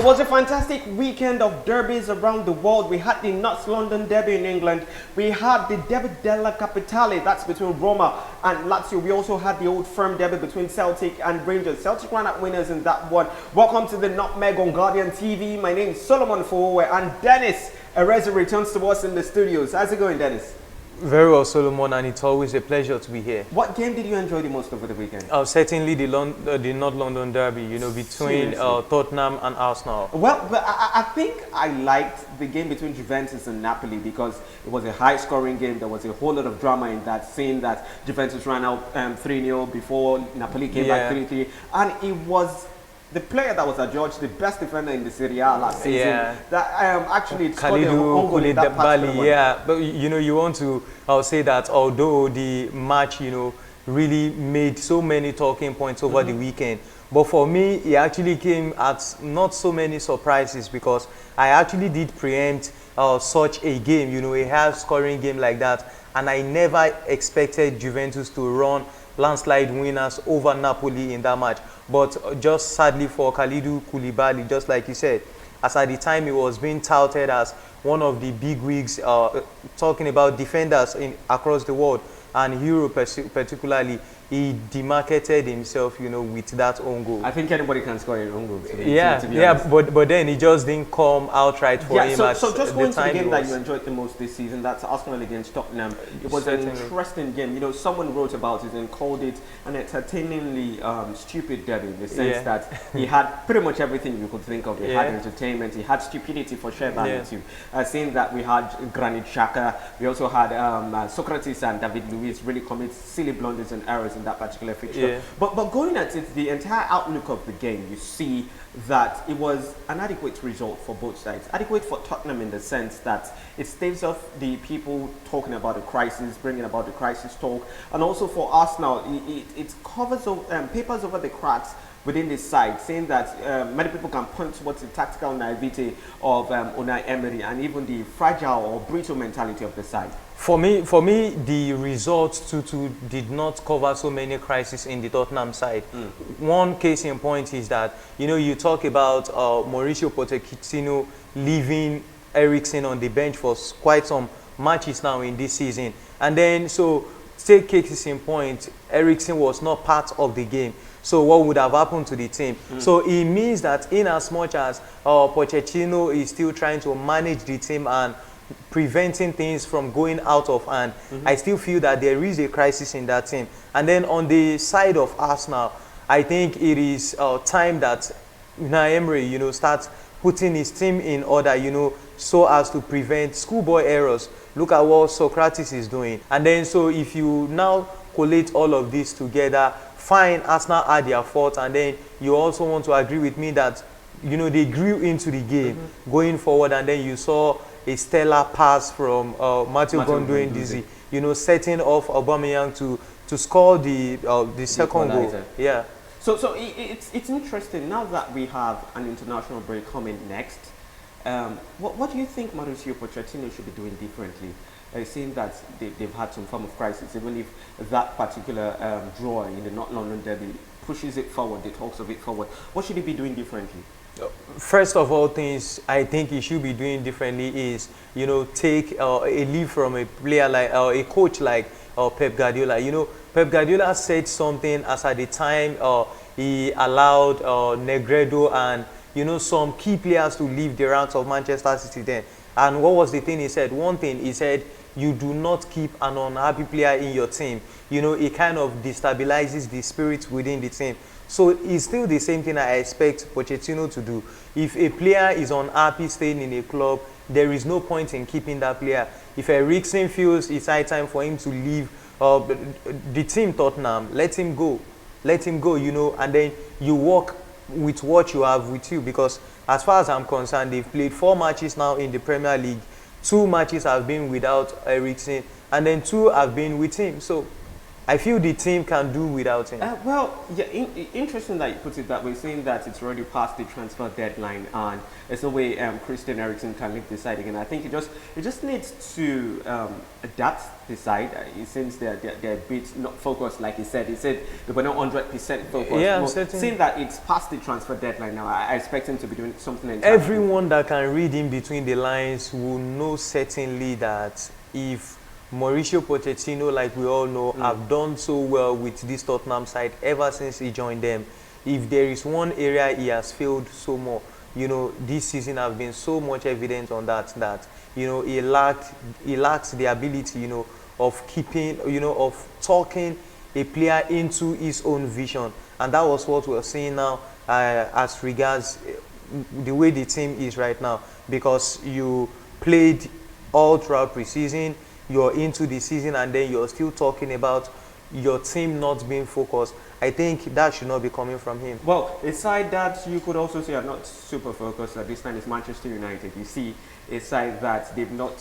It was a fantastic weekend of derbies around the world. We had the North London derby in England. We had the Derby della Capitale, that's between Roma and Lazio. We also had the Old Firm derby between Celtic and Rangers. Celtic ran out winners in that one. Welcome to the Nutmeg on Guardian TV. My name is Solomon Fowowe, and Dennis Erezi returns to us in the studios. How's it going, Dennis? Very well, Solomon, and it's always a pleasure to be here. What game did you enjoy the most over the weekend? Certainly the North London derby, you know, between Tottenham and Arsenal. Well, but I think I liked the game between Juventus and Napoli because it was a high-scoring game. There was a whole lot of drama in that, seeing that Juventus ran out 3-0 before Napoli came back 3-3. And it was the player that was adjudged the best defender in the Serie A last season. That actually scored an own goal in that particular one. But you know, you want to say that although the match, you know, really made so many talking points over the weekend, but for me, it actually came at not so many surprises because I actually did preempt such a game, you know, a high-scoring game like that, and I never expected Juventus to run landslide winners over Napoli in that match. But just sadly for Kalidou Koulibaly, just like you said, as at the time he was being touted as one of the big wigs, talking about defenders across the world and Europe particularly, he demarcated himself, you know, with that own goal. I think anybody can score an own goal. To be honest. But then it just didn't come outright for him. So just going to the game that you enjoyed the most this season, that's Arsenal against Tottenham. It was an interesting game. You know, someone wrote about it and called it an entertainingly stupid derby in the sense that he had pretty much everything you could think of. He had entertainment, he had stupidity for sheer value too. Seeing that we had Granit Xhaka, we also had Socrates and David Luiz really commit silly blunders and errors in that particular fixture. But going at it, the entire outlook of the game, you see that it was an adequate result for both sides. Adequate for Tottenham in the sense that it staves off the people talking about the crisis, bringing about the crisis talk, and also for Arsenal, it covers papers over the cracks within this side, saying that many people can point towards the tactical naivety of Unai Emery and even the fragile or brittle mentality of the side. For me, the results did not cover so many crises in the Tottenham side. One case in point is that, you know, you talk about Mauricio Pochettino leaving Eriksen on the bench for quite some matches now in this season. And then, so, take case in point, Eriksen was not part of the game. So what would have happened to the team? So it means that in as much as Pochettino is still trying to manage the team and preventing things from going out of hand, I still feel that there is a crisis in that team. And then on the side of Arsenal, I think it is time that Unai Emery, you know, starts putting his team in order, you know, so as to prevent schoolboy errors. Look at what Socrates is doing. And then so if you now collate all of this together, fine, Arsenal had their fault, and then you also want to agree with me that, you know, they grew into the game going forward, and then you saw a stellar pass from Matthew Guendouzi, you know, setting off Aubameyang to score the second goal. Yeah. So it's interesting now that we have an international break coming next. What do you think Mauricio Pochettino should be doing differently? Seeing that they've had some form of crisis, even if that particular draw in the North London derby pushes it forward, the talks of it forward, what should he be doing differently? First of all things, I think he should be doing differently is, you know, take a leave from a player like a coach like Pep Guardiola. You know, Pep Guardiola said something as at the time he allowed Negredo and, you know, some key players to leave the ranks of Manchester City then. And what was the thing he said? One thing he said, you do not keep an unhappy player in your team. You know, it kind of destabilizes the spirit within the team. So it's still the same thing I expect Pochettino to do. If a player is unhappy staying in a club, there is no point in keeping that player. If Eriksen feels it's high time for him to leave the team Tottenham, let him go. Let him go, you know, and then you work with what you have with you, because as far as I'm concerned, they've played 4 matches now in the Premier League. 2 matches have been without Eriksen, and then 2 have been with him. So I feel the team can do without him. Well, yeah, interesting that you put it that way, saying that it's already past the transfer deadline and there's no way Christian Eriksen can leave the side again. I think it just needs to adapt the side. It seems they're a bit not focused, like he said. He said they were not 100% focused. Yeah, well, certainly. Seeing that it's past the transfer deadline now, I expect him to be doing something entirely. Everyone that can read in between the lines will know certainly that if Mauricio Pochettino, like we all know, have done so well with this Tottenham side ever since he joined them. If there is one area he has failed so more, this season has been so much evidence on that he lacks the ability, of keeping, of talking a player into his own vision, and that was what we're seeing now as regards the way the team is right now, because you played all throughout preseason. You're into the season and then you're still talking about your team not being focused. I think that should not be coming from him. Well, a side that you could also say are not super focused at this time is Manchester United. You see a side that they've not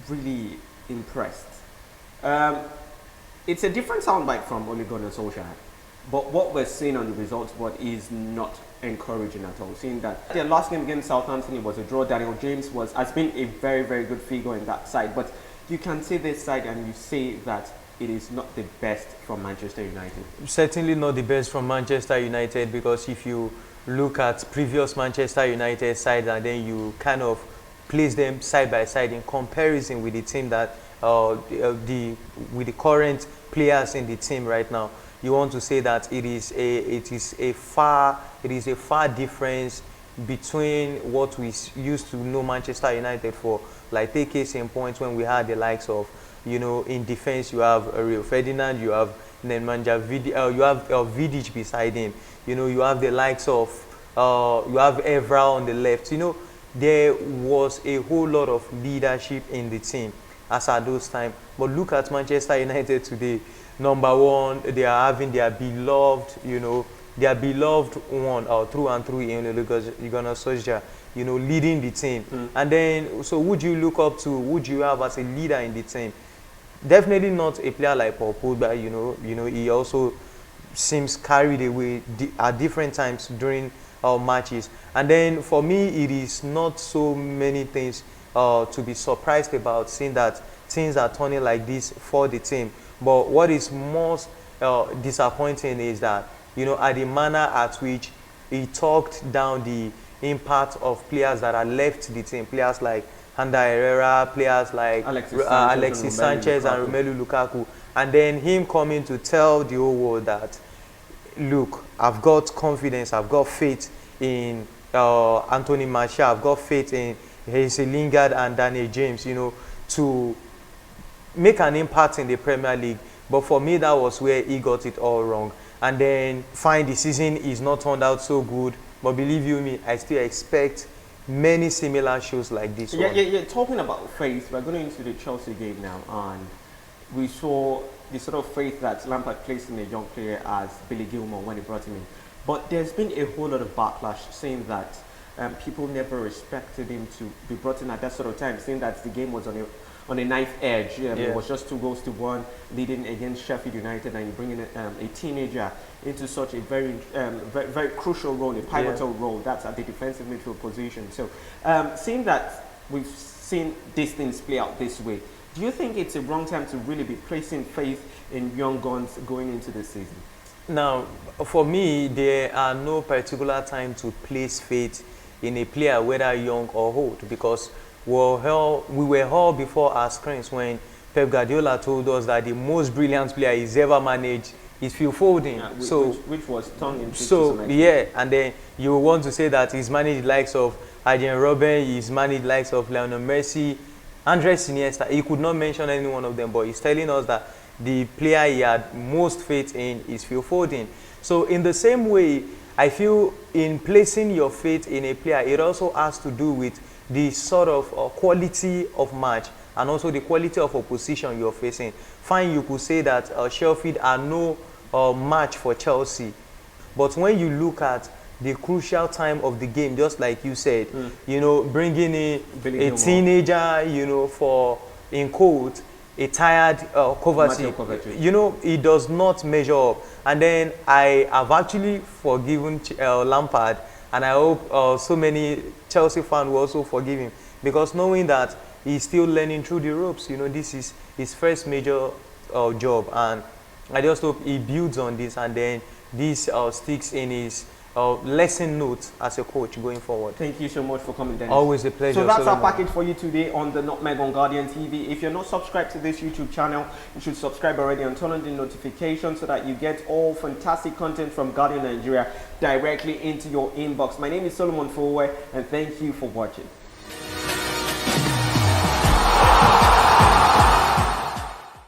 really impressed. It's a different soundbite from Ole Gunnar Solskjaer, but what we're seeing on the results board is not encouraging at all. Seeing that their last game against Southampton, it was a draw. Daniel James has been a very, very good figure in that side, but you can see this side and you say that it is not the best from Manchester United. Certainly not the best from Manchester United, because if you look at previous Manchester United sides and then you kind of place them side by side in comparison with the team that with the current players in the team right now, you want to say that it is a far difference between what we used to know Manchester United for. Like, take case in point when we had the likes of, in defense you have Rio Ferdinand, you have Nemanja Vidic, you have Vidic beside him, you have the likes of, you have Evra on the left. There was a whole lot of leadership in the team as at those times. But look at Manchester United today. Number one, they are having their beloved, their beloved one through and through in Ole Gunnar Solskjaer, leading the team. And then, so would you look up to, would you have as a leader in the team? Definitely not a player like Paul Pogba. He also seems carried away at different times during matches. And then for me, it is not so many things to be surprised about, seeing that things are turning like this for the team. But what is most disappointing is that, at the manner at which he talked down the impact of players that are left the team, players like Ander Herrera, players like Alexis Sanchez and Romelu Lukaku, and then him coming to tell the whole world that, look, I've got confidence, I've got faith in Anthony Martial, I've got faith in Jesse Lingard and Daniel James, to make an impact in the Premier League. But for me, that was where he got it all wrong. And then, fine, the season is not turned out so good, but believe you me, I still expect many similar shows like this one. Yeah. Talking about faith, we're going into the Chelsea game now, and we saw the sort of faith that Lampard placed in a young player as Billy Gilmour when he brought him in. But there's been a whole lot of backlash saying that people never respected him to be brought in at that sort of time, saying that the game was on a knife edge. It was just 2-1 leading against Sheffield United, and you bring in a teenager into such a very, very crucial role, a pivotal role. That's at the defensive midfield position. So, seeing that we've seen these things play out this way, do you think it's a wrong time to really be placing faith in young guns going into this season? Now, for me, there are no particular time to place faith in a player, whether young or old, because we were all before our screens when Pep Guardiola told us that the most brilliant player he's ever managed is Phil Foden. Which was tongue in cheek. So yeah, and then you want to say that he's managed the likes of Arjen Robben, he's managed the likes of Lionel Messi, Andres Iniesta. He could not mention any one of them, but he's telling us that the player he had most faith in is Phil Foden. So in the same way, I feel in placing your faith in a player, it also has to do with the sort of quality of match and also the quality of opposition you're facing. Fine, you could say that Sheffield are no match for Chelsea. But when you look at the crucial time of the game, just like you said, bringing in a teenager, for, in quote, a tired Kovacic. You know, he does not measure up. And then I have actually forgiven Lampard, and I hope so many Chelsea fans will also forgive him, because knowing that he's still learning through the ropes. You know, this is his first major job, and I just hope he builds on this, and then this sticks in his lesson notes as a coach going forward. Thank you so much for coming, Dennis. Always a pleasure. So that's our package for you today on the Nutmeg on Guardian TV. If you're not subscribed to this YouTube channel, you should subscribe already and turn on the notifications so that you get all fantastic content from Guardian Nigeria directly into your inbox. My name is Solomon Fowe, and thank you for watching.